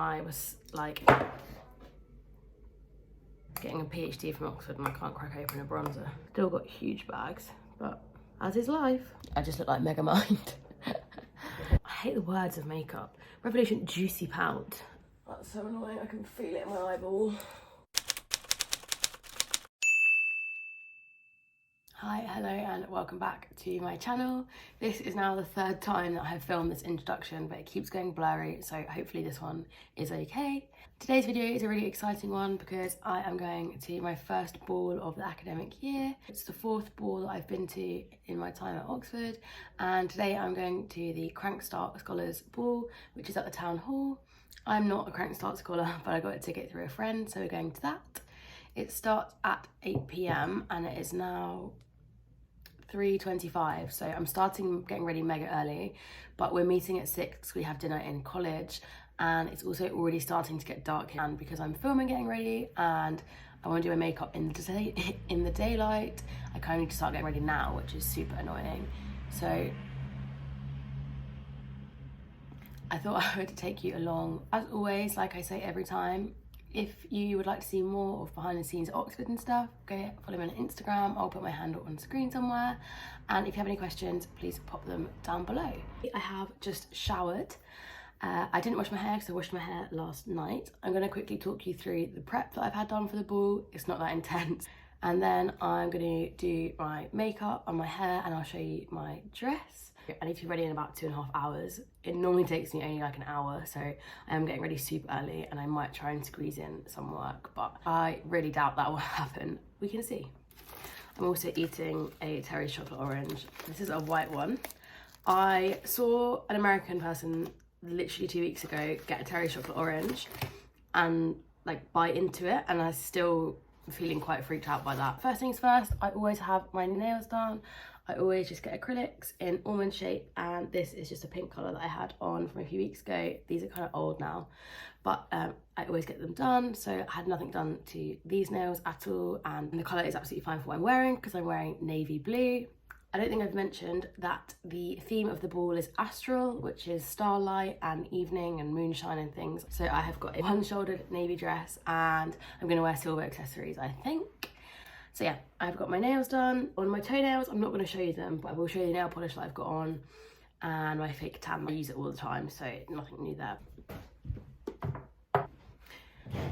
I was like getting a PhD from Oxford and I can't crack open a bronzer. Still got huge bags, but as is life. I just look like Megamind. I hate the words of makeup. Revolution Juicy Pout. That's so annoying, I can feel it in my eyeball. Hi, hello and welcome back to my channel. This is now the third time that I have filmed this introduction, but it keeps going blurry, so hopefully this one is okay. Today's video is a really exciting one because I am going to my first ball of the academic year. It's the fourth ball that I've been to in my time at Oxford, and today I'm going to the Crankstart Scholars Ball, which is at the Town Hall. I'm not a Crankstart scholar, but I got a ticket through a friend, so we're going to that. It starts at 8 p.m. and it is now 3:25, so I'm getting ready mega early, but we're meeting at 6. We have dinner in college, and it's also already starting to get dark here. And because I'm filming getting ready and I want to do my makeup in the daylight, I kind of need to start getting ready now, which is super annoying. So I thought I would take you along. As always, like I say every time, if you would like to see more of behind the scenes at Oxford and stuff, go follow me on Instagram. I'll put my handle on screen somewhere. And if you have any questions, please pop them down below. I have just showered. I didn't wash my hair because I washed my hair last night. I'm going to quickly talk you through the prep that I've had done for the ball. It's not that intense. And then I'm going to do my makeup and my hair, and I'll show you my dress. I need to be ready in about 2.5 hours. It normally takes me only like an hour, so I am getting ready super early and I might try and squeeze in some work, but I really doubt that will happen. We can see. I'm also eating a Terry's chocolate orange. This is a white one. I saw an American person literally 2 weeks ago get a Terry's chocolate orange and like bite into it, and I still feeling quite freaked out by that. First things first, I always have my nails done. I always just get acrylics in almond shape, and this is just a pink colour that I had on from a few weeks ago. These are kind of old now, but I always get them done, so I had nothing done to these nails at all, and the colour is absolutely fine for what I'm wearing because I'm wearing navy blue. I don't think I've mentioned that the theme of the ball is astral, which is starlight and evening and moonshine and things. So I have got a one-shouldered navy dress and I'm going to wear silver accessories, I think. So yeah, I've got my nails done. On my toenails, I'm not going to show you them, but I will show you the nail polish that I've got on and my fake tan. I use it all the time, so nothing new there.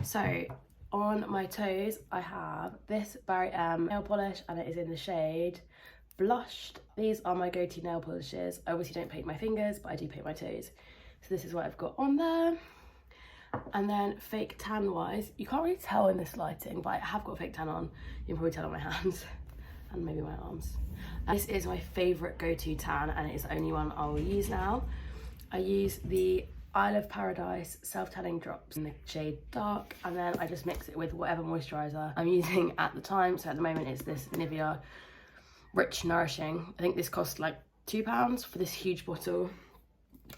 So on my toes, I have this Barry M nail polish and it is in the shade Blushed. These are my go-to nail polishes. I obviously don't paint my fingers, but I do paint my toes. So this is what I've got on there. And then fake tan wise, you can't really tell in this lighting, but I have got fake tan on. You can probably tell on my hands and maybe my arms. This is my favourite go-to tan, and it is the only one I will use now. I use the Isle of Paradise self-tanning drops in the shade dark, and then I just mix it with whatever moisturiser I'm using at the time. So at the moment it's this Nivea Rich Nourishing. I think this cost like £2 for this huge bottle.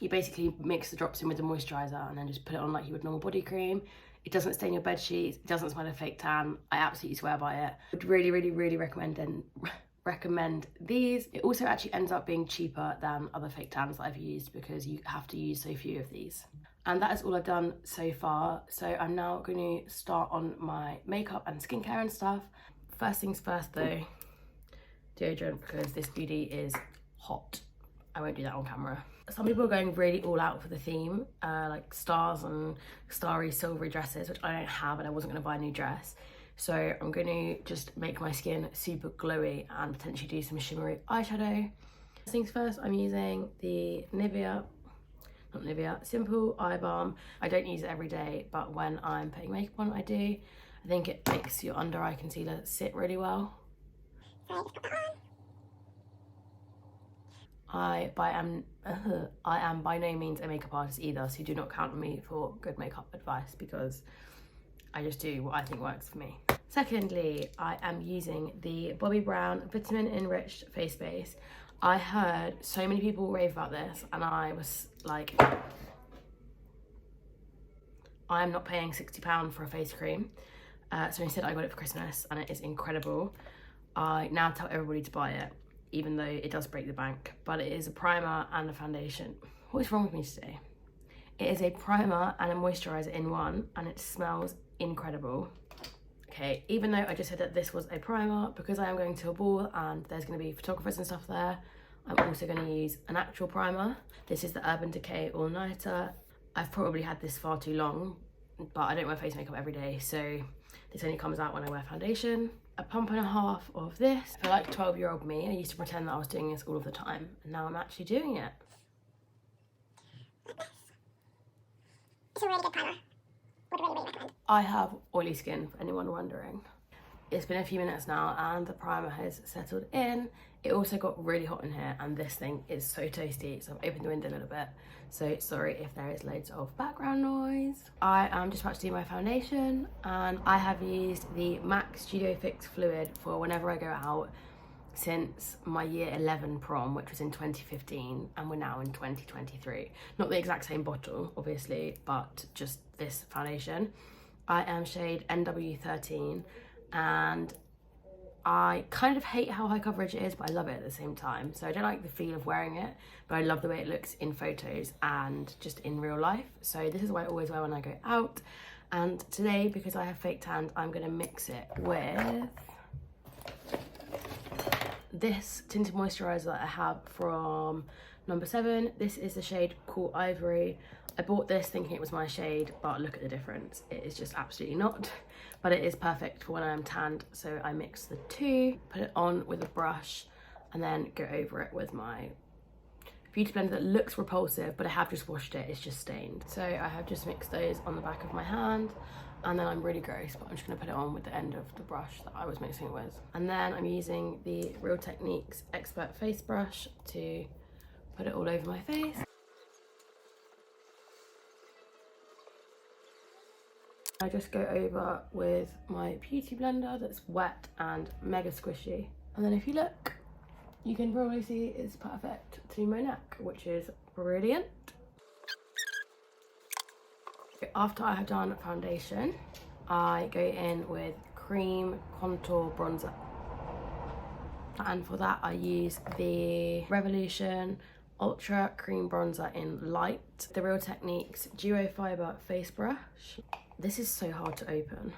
You basically mix the drops in with the moisturiser and then just put it on like you would normal body cream. It doesn't stain your bed sheets, it doesn't smell of fake tan. I absolutely swear by it. I would really recommend these. It also actually ends up being cheaper than other fake tans that I've used because you have to use so few of these. And that is all I've done so far. So I'm now going to start on my makeup and skincare and stuff. First things first though, deodorant, because this beauty is hot. I won't do that on camera. Some people are going really all out for the theme, like stars and starry silvery dresses, which I don't have and I wasn't going to buy a new dress. So I'm going to just make my skin super glowy and potentially do some shimmery eyeshadow. First things first, I'm using the Simple Eye Balm. I don't use it every day, but when I'm putting makeup on, I do. I think it makes your under eye concealer sit really well. I am by no means a makeup artist either, so do not count on me for good makeup advice because I just do what I think works for me. Secondly, I am using the Bobbi Brown Vitamin Enriched Face Base. I heard so many people rave about this and I was like, I am not paying £60 for a face cream. So instead I got it for Christmas and it is incredible. I now tell everybody to buy it, even though it does break the bank, but it is a primer and a foundation. What is wrong with me today? It is a primer and a moisturiser in one, and it smells incredible. Okay, even though I just said that this was a primer, because I am going to a ball and there's going to be photographers and stuff there, I'm also going to use an actual primer. This is the Urban Decay All Nighter. I've probably had this far too long, but I don't wear face makeup every day, so this only comes out when I wear foundation. A pump and a half of this. For like 12-year-old me, I used to pretend that I was doing this all of the time, and now I'm actually doing it. It's a really good primer. Would really recommend. I have oily skin, for anyone wondering. It's been a few minutes now and the primer has settled in. It also got really hot in here and this thing is so toasty, so I've opened the window a little bit. So sorry if there is loads of background noise. I am just about to do my foundation and I have used the MAC Studio Fix Fluid for whenever I go out since my year 11 prom, which was in 2015, and we're now in 2023. Not the exact same bottle, obviously, but just this foundation. I am shade NW13, and I kind of hate how high coverage it is, but I love it at the same time. So I don't like the feel of wearing it, but I love the way it looks in photos and just in real life. So this is what I always wear when I go out. And today, because I have fake tanned, I'm gonna mix it with this tinted moisturiser that I have from number 7. This is the shade Cool Ivory. I bought this thinking it was my shade, but look at the difference. It is just absolutely not, but it is perfect for when I am tanned. So I mix the two, put it on with a brush, and then go over it with my beauty blender that looks repulsive, but I have just washed it, it's just stained. So I have just mixed those on the back of my hand, and then I'm really gross, but I'm just gonna put it on with the end of the brush that I was mixing it with. And then I'm using the Real Techniques Expert Face Brush to put it all over my face. I just go over with my beauty blender that's wet and mega squishy. And then if you look, you can probably see it's perfect to my neck, which is brilliant. After I have done foundation, I go in with cream contour bronzer. And for that, I use the Revolution Ultra Cream Bronzer in Light, the Real Techniques Duo Fiber Face Brush. This is so hard to open.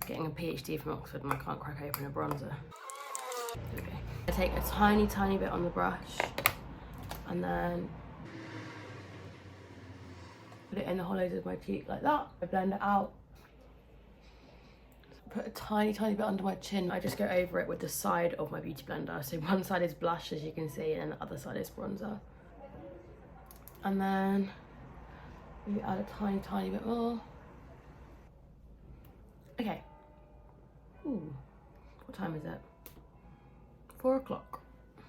Getting a PhD from Oxford and I can't crack open a bronzer. Okay. I take a tiny bit on the brush and then put it in the hollows of my cheek like that. I blend it out. Put a tiny bit under my chin. I just go over it with the side of my beauty blender. So one side is blush, as you can see, and the other side is bronzer. And then maybe add a tiny bit more. Okay. Ooh, what time is it? 4 o'clock.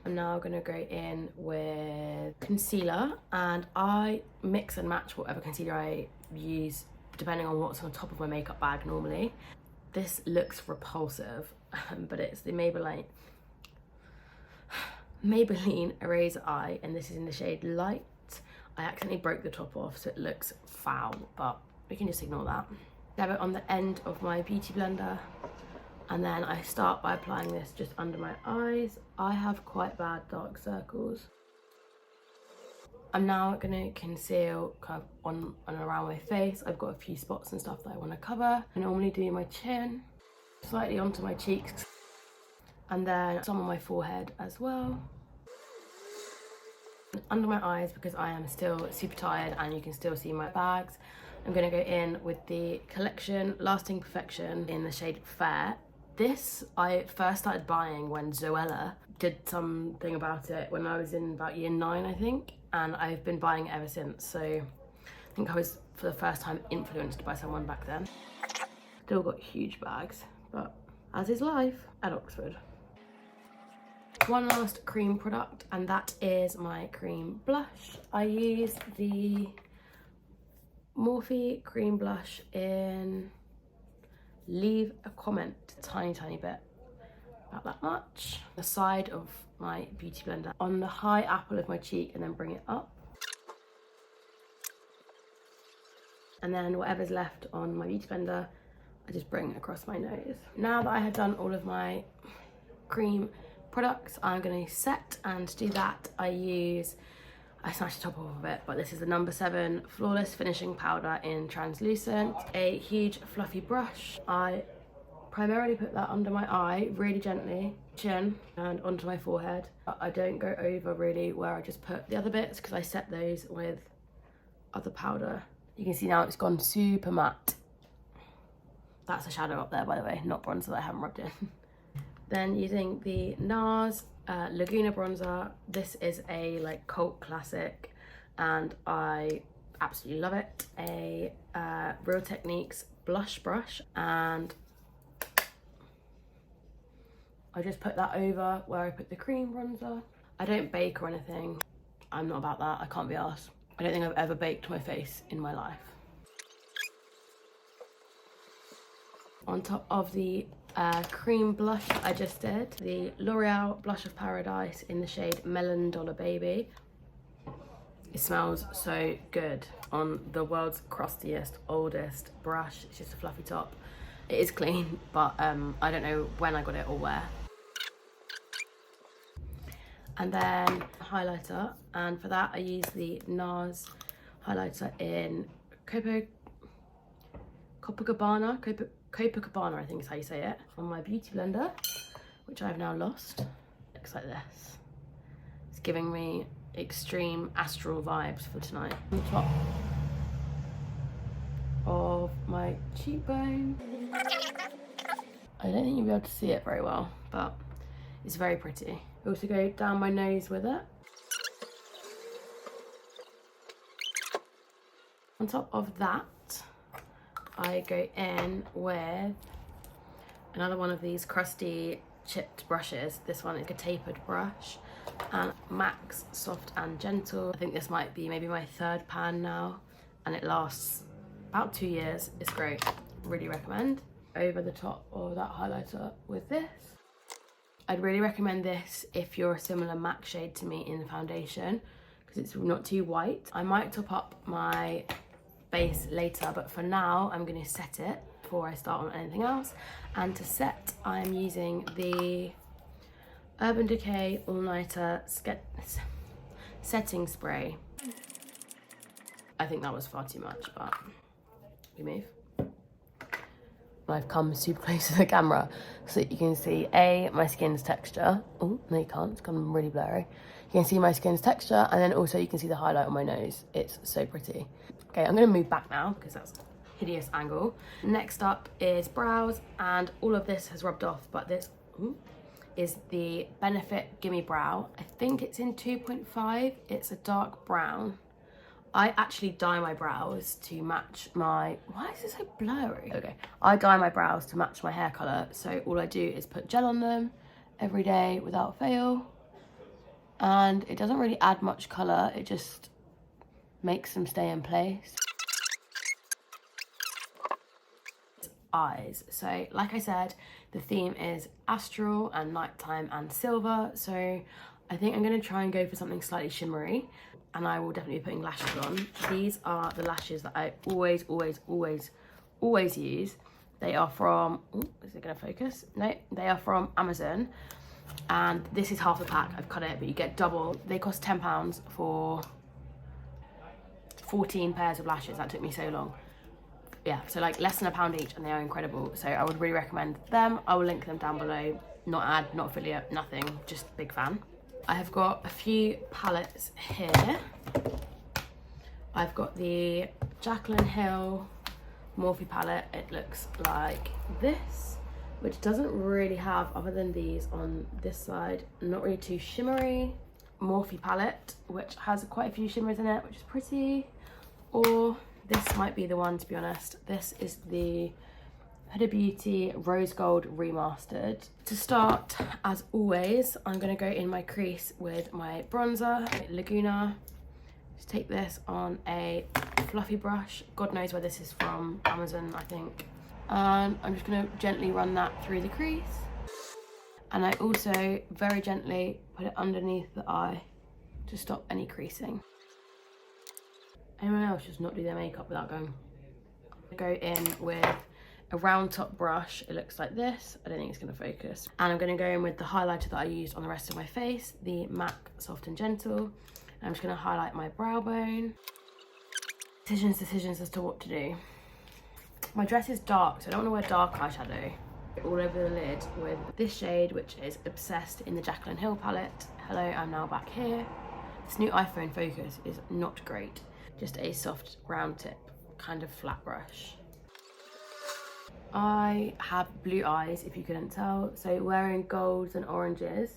I'm now gonna go in with concealer, and I mix and match whatever concealer I use depending on what's on top of my makeup bag normally. This looks repulsive, but it's the Maybelline Eraser Eye, and this is in the shade Light. I accidentally broke the top off, so it looks foul, but we can just ignore that. Dab it on the end of my beauty blender, and then I start by applying this just under my eyes. I have quite bad dark circles. I'm now gonna conceal kind of on and around my face. I've got a few spots and stuff that I wanna cover. I normally do my chin, slightly onto my cheeks, and then some on my forehead as well. Under my eyes, because I am still super tired and you can still see my bags, I'm gonna go in with the Collection Lasting Perfection in the shade Fair. This I first started buying when Zoella did something about it when I was in about year 9, I think, and I've been buying it ever since. So I think I was for the first time influenced by someone back then. Still got huge bags, but as is life at Oxford. One last cream product, and that is my cream blush. I use the Morphe cream blush in Leave a Comment, tiny bit, about that much. The side of my beauty blender on the high apple of my cheek, and then bring it up. And then whatever's left on my beauty blender, I just bring across my nose. Now that I have done all of my cream products, I'm going to set, and to do that I use I snatched the top off of it, but this is the number 7 Flawless Finishing Powder in Translucent. A huge fluffy brush. I primarily put that under my eye, really gently, chin, and onto my forehead. I don't go over really where I just put the other bits because I set those with other powder. You can see now it's gone super matte. That's a shadow up there, by the way, not bronzer that I haven't rubbed in. Then using the NARS Laguna bronzer. This is a like cult classic and I absolutely love it. A Real Techniques blush brush, and I just put that over where I put the cream bronzer. I don't bake or anything. I'm not about that. I can't be arsed. I don't think I've ever baked my face in my life. On top of the cream blush that I just did, the L'Oreal Blush of Paradise in the shade Melon Dollar Baby. It smells so good on the world's crustiest, oldest brush. It's just a fluffy top. It is clean, but I don't know when I got it or where. And then highlighter, and for that I use the NARS highlighter in Copacabana, I think is how you say it, on my beauty blender, which I've now lost. Looks like this. It's giving me extreme astral vibes for tonight. On top of my cheekbone. I don't think you'll be able to see it very well, but it's very pretty. I also go down my nose with it. On top of that, I go in with another one of these crusty chipped brushes. This one is a tapered brush, and Max Soft and Gentle. I think this might be maybe my 3rd pan now, and it lasts about 2 years. It's great, really recommend. Over the top of that highlighter with this. I'd really recommend this if you're a similar MAC shade to me in the foundation, because it's not too white. I might top up my base later, but for now I'm going to set it before I start on anything else. And to set, I'm using the Urban Decay All Nighter Setting Spray. I think that was far too much, but we move. I've come super close to the camera so that you can see my skin's texture. Oh, no you can't, it's gone really blurry. You can see my skin's texture, and then also you can see the highlight on my nose. It's so pretty. Okay, I'm gonna move back now because that's a hideous angle. Next up is brows, and all of this has rubbed off, but this is the Benefit Gimme Brow. I think it's in 2.5, it's a dark brown. I actually dye my brows to match my... Why is it so blurry? Okay, I dye my brows to match my hair colour, so all I do is put gel on them every day without fail. And it doesn't really add much colour, it just makes them stay in place. Eyes. So, like I said, the theme is astral and nighttime and silver, so I think I'm going to try and go for something slightly shimmery. And I will definitely be putting lashes on. These are the lashes that I always use. They are from, is it gonna focus? No, they are from Amazon. And this is half the pack, I've cut it, but you get double. They cost £10 for 14 pairs of lashes. That took me so long. Yeah, so like less than £1 each, and they are incredible. So I would really recommend them. I will link them down below. Not ad, not affiliate, nothing, just big fan. I have got a few palettes here. I've got the Jaclyn Hill Morphe palette. It looks like this, which doesn't really have, other than these on this side, not really too shimmery. Morphe palette, which has quite a few shimmers in it, which is pretty. Or this might be the one, to be honest. This is the Huda Beauty Rose Gold Remastered. To start, as always, I'm going to go in my crease with my bronzer, Laguna. Just take this on a fluffy brush. God knows where this is from, Amazon, I think. And I'm just going to gently run that through the crease. And I also very gently put it underneath the eye to stop any creasing. Anyone else just not do their makeup without going? Go in with a round top brush. It looks like this. I don't think it's going to focus. And I'm going to go in with the highlighter that I used on the rest of my face, the MAC Soft and Gentle. I'm just going to highlight my brow bone. Decisions as to what to do. My dress is dark, so I don't want to wear dark eyeshadow all over the lid with this shade, which is Obsessed in the Jaclyn Hill palette. Hello, I'm now back here. This new iPhone focus is not great. Just a soft round tip, kind of flat brush. I have blue eyes, if you couldn't tell, so wearing golds and oranges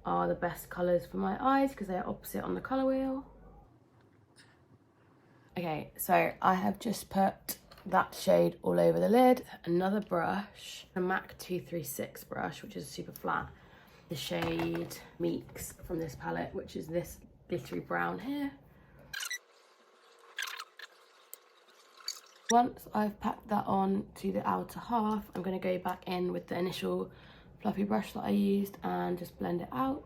are the best colours for my eyes because they are opposite on the colour wheel. Okay, so I have just put that shade all over the lid. Another brush, a MAC 236 brush, which is super flat. The shade Meeks from this palette, which is this glittery brown here. Once I've packed that on to the outer half, I'm going to go back in with the initial fluffy brush that I used and just blend it out.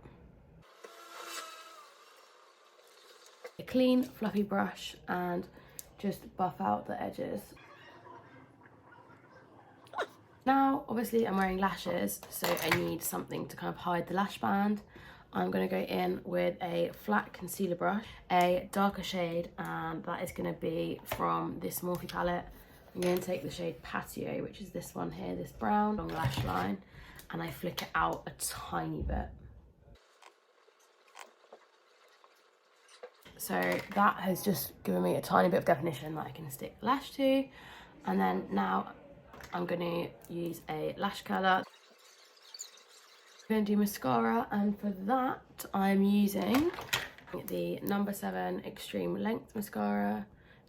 A clean fluffy brush and just buff out the edges. Now, obviously I'm wearing lashes, so I need something to kind of hide the lash band. I'm going to go in with a flat concealer brush, a darker shade, and that is going to be from this Morphe palette. I'm going to take the shade Patio, which is this one here, this brown, long lash line, and I flick it out a tiny bit. So that has just given me a tiny bit of definition that I can stick the lash to. And then now I'm going to use a lash curler. I'm going to do mascara, and for that I'm using the number 7 Extreme Length Mascara.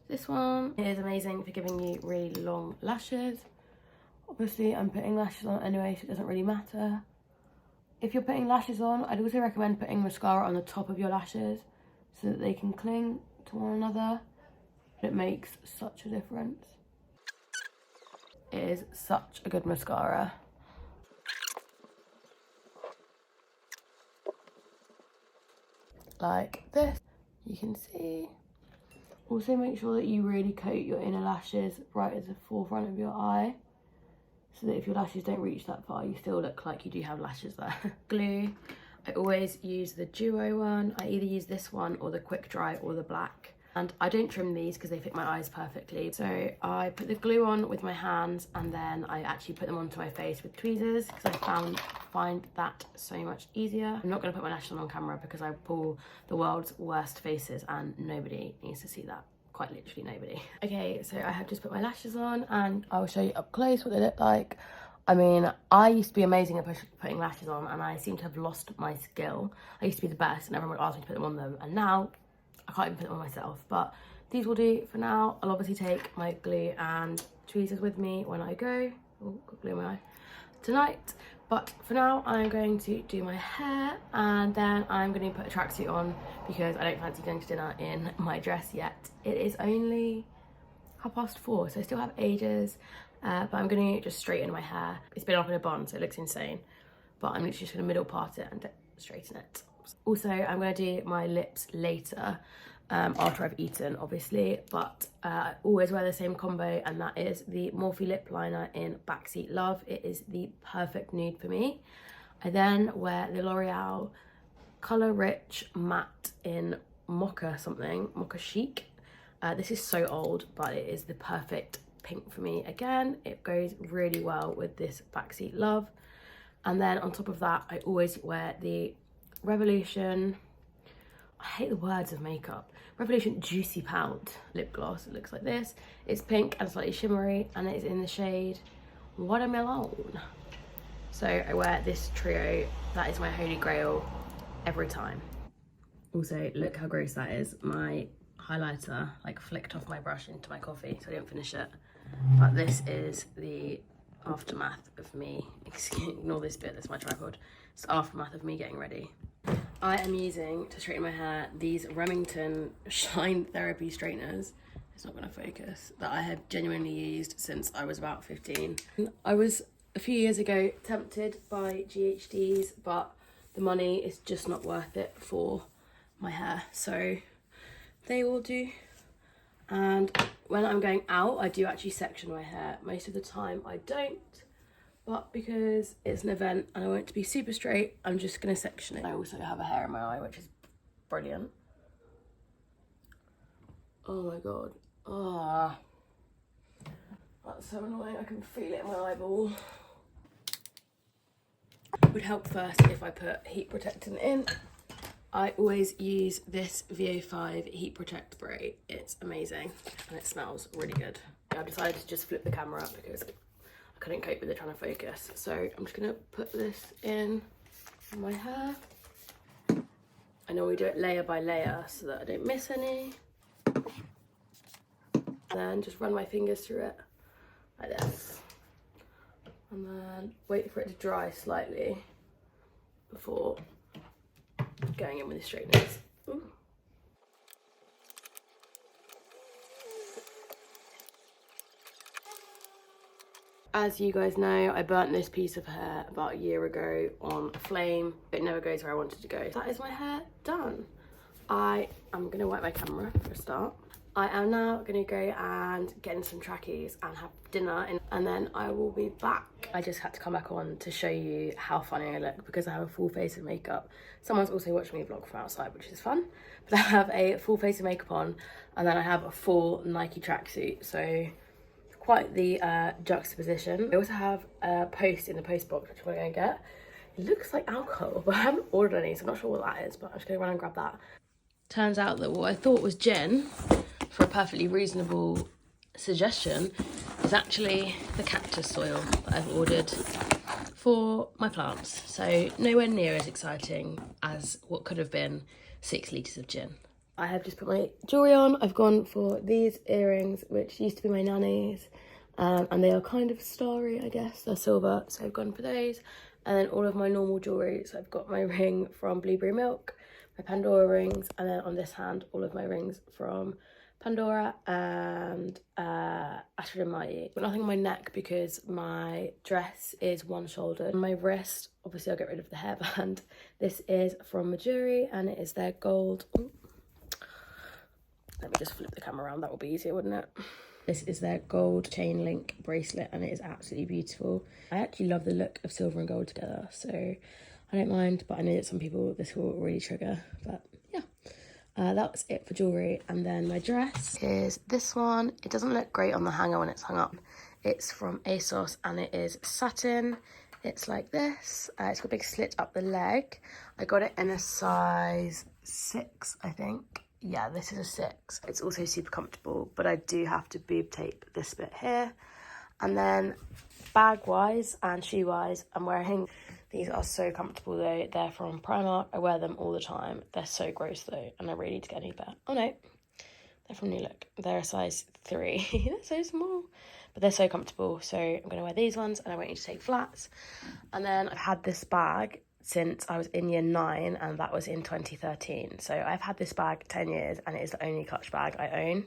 This one is amazing for giving you really long lashes. Obviously I'm putting lashes on anyway, so it doesn't really matter. If you're putting lashes on, I'd also recommend putting mascara on the top of your lashes so that they can cling to one another. It makes such a difference. It is such a good mascara. Like this, you can see. Also make sure that you really coat your inner lashes right at the forefront of your eye, so that if your lashes don't reach that far, you still look like you do have lashes there. Glue, I always use the duo one. I either use this one or the quick dry or the black. And I don't trim these because they fit my eyes perfectly. So I put the glue on with my hands, and then I actually put them onto my face with tweezers because I find that so much easier. I'm not going to put my lashes on camera because I pull the world's worst faces and nobody needs to see that. Quite literally nobody. Okay, so I have just put my lashes on and I'll show you up close what they look like. I mean, I used to be amazing at putting lashes on, and I seem to have lost my skill. I used to be the best and everyone would ask me to put them on them, and now I can't even put them on myself, but these will do for now. I'll obviously take my glue and tweezers with me when I go. Oh, got glue in my eye tonight. But for now, I'm going to do my hair, and then I'm going to put a tracksuit on because I don't fancy going to dinner in my dress yet. It is only 4:30, so I still have ages, but I'm going to just straighten my hair. It's been up in a bun, so it looks insane, but I'm literally just going to middle part it and straighten it. Also, I'm going to do my lips later after I've eaten, obviously, but I always wear the same combo, and that is the Morphe lip liner in Backseat Love. It is the perfect nude for me. I then wear the L'Oreal Colour Rich Matte in Mocha something, Mocha Chic. This is so old, but it is the perfect pink for me. Again, it goes really well with this Backseat Love. And then on top of that, I always wear the Revolution, I hate the words of makeup, Revolution Juicy Pout lip gloss. It looks like this. It's pink and slightly shimmery, and it is in the shade Watermelon. So I wear this trio. That is my holy grail every time. Also, look how gross that is. My highlighter like flicked off my brush into my coffee, so I didn't finish it. But this is the aftermath of me, ignore this bit, that's my tripod. It's the aftermath of me getting ready. I am using, to straighten my hair, these Remington Shine Therapy straighteners. It's not going to focus. That I have genuinely used since I was about 15. I was, a few years ago, tempted by GHDs, but the money is just not worth it for my hair. So they will do. And when I'm going out, I do actually section my hair. Most of the time I don't, but because it's an event and I want it to be super straight, I'm just gonna section it. I also have a hair in my eye, which is brilliant. Oh my god. Ah. That's so annoying, I can feel it in my eyeball. It would help first if I put heat protectant in. I always use this VO5 heat protect spray. It's amazing and it smells really good. I've decided to just flip the camera up because I couldn't cope with it trying to focus. So I'm just gonna put this in my hair. I normally do it layer by layer so that I don't miss any. Then just run my fingers through it like this. And then wait for it to dry slightly before going in with the straighteners. Ooh. As you guys know, I burnt this piece of hair about a year ago on a flame. It never goes where I wanted to go. That is my hair done. I am gonna wipe my camera for a start. I am now gonna go and get in some trackies and have dinner, and then I will be back. I just had to come back on to show you how funny I look because I have a full face of makeup. Someone's also watching me vlog from outside, which is fun. But I have a full face of makeup on, and then I have a full Nike tracksuit. So quite the juxtaposition. I also have a post in the post box, which I'm gonna go and get. It looks like alcohol, but I haven't ordered any, so I'm not sure what that is, but I'm just gonna run and grab that. Turns out that what I thought was gin, for a perfectly reasonable suggestion, is actually the cactus soil that I've ordered for my plants. So nowhere near as exciting as what could have been 6 litres of gin. I have just put my jewellery on. I've gone for these earrings, which used to be my nanny's, and they are kind of starry, I guess. They're silver, so I've gone for those. And then all of my normal jewellery. So I've got my ring from Blueberry Milk, my Pandora rings, and then on this hand, all of my rings from Pandora and Ashford and Mighty. But nothing on my neck because my dress is one-shouldered. My wrist, obviously I'll get rid of the hairband. This is from Majuri and it is their gold. Ooh. Let me just flip the camera around, that will be easier, wouldn't it? This is their gold chain link bracelet and it is absolutely beautiful. I actually love the look of silver and gold together, so I don't mind, but I know that some people this will really trigger, but yeah. That was it for jewellery. And then my dress is this one. It doesn't look great on the hanger when it's hung up. It's from ASOS and it is satin. It's like this. It's got a big slit up the leg. I got it in a size 6, I think. Yeah, this is a 6. It's also super comfortable, but I do have to boob tape this bit here. And then bag-wise and shoe-wise, I'm wearing, these are so comfortable though. They're from Primark. I wear them all the time. They're so gross though, and I really need to get a new pair. Oh no, they're from New Look. They're a size 3. They're so small, but they're so comfortable. So I'm going to wear these ones, and I won't need to take flats. And then I've had this bag since I was in year 9, and that was in 2013. So I've had this bag 10 years, and it is the only clutch bag I own.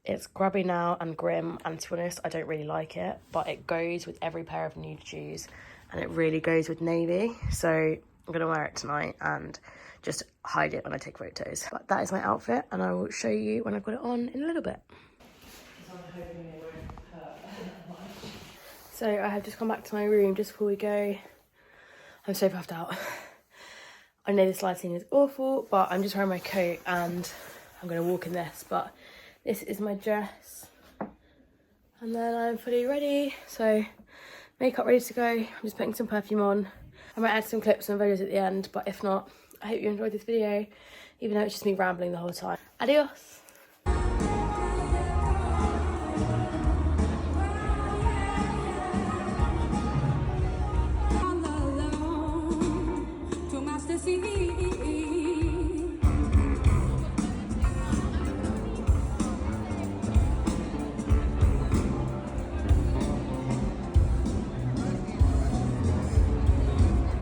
It's grubby now and grim, and to be honest, I don't really like it, but it goes with every pair of nude shoes, and it really goes with navy. So I'm going to wear it tonight and just hide it when I take photos. But that is my outfit, and I will show you when I've got it on in a little bit. So I have just come back to my room just before we go. I'm so puffed out. I know this lighting is awful, but I'm just wearing my coat and I'm going to walk in this. But this is my dress. And then I'm fully ready. So makeup ready to go. I'm just putting some perfume on. I might add some clips and videos at the end, but if not, I hope you enjoyed this video, even though it's just me rambling the whole time. Adios.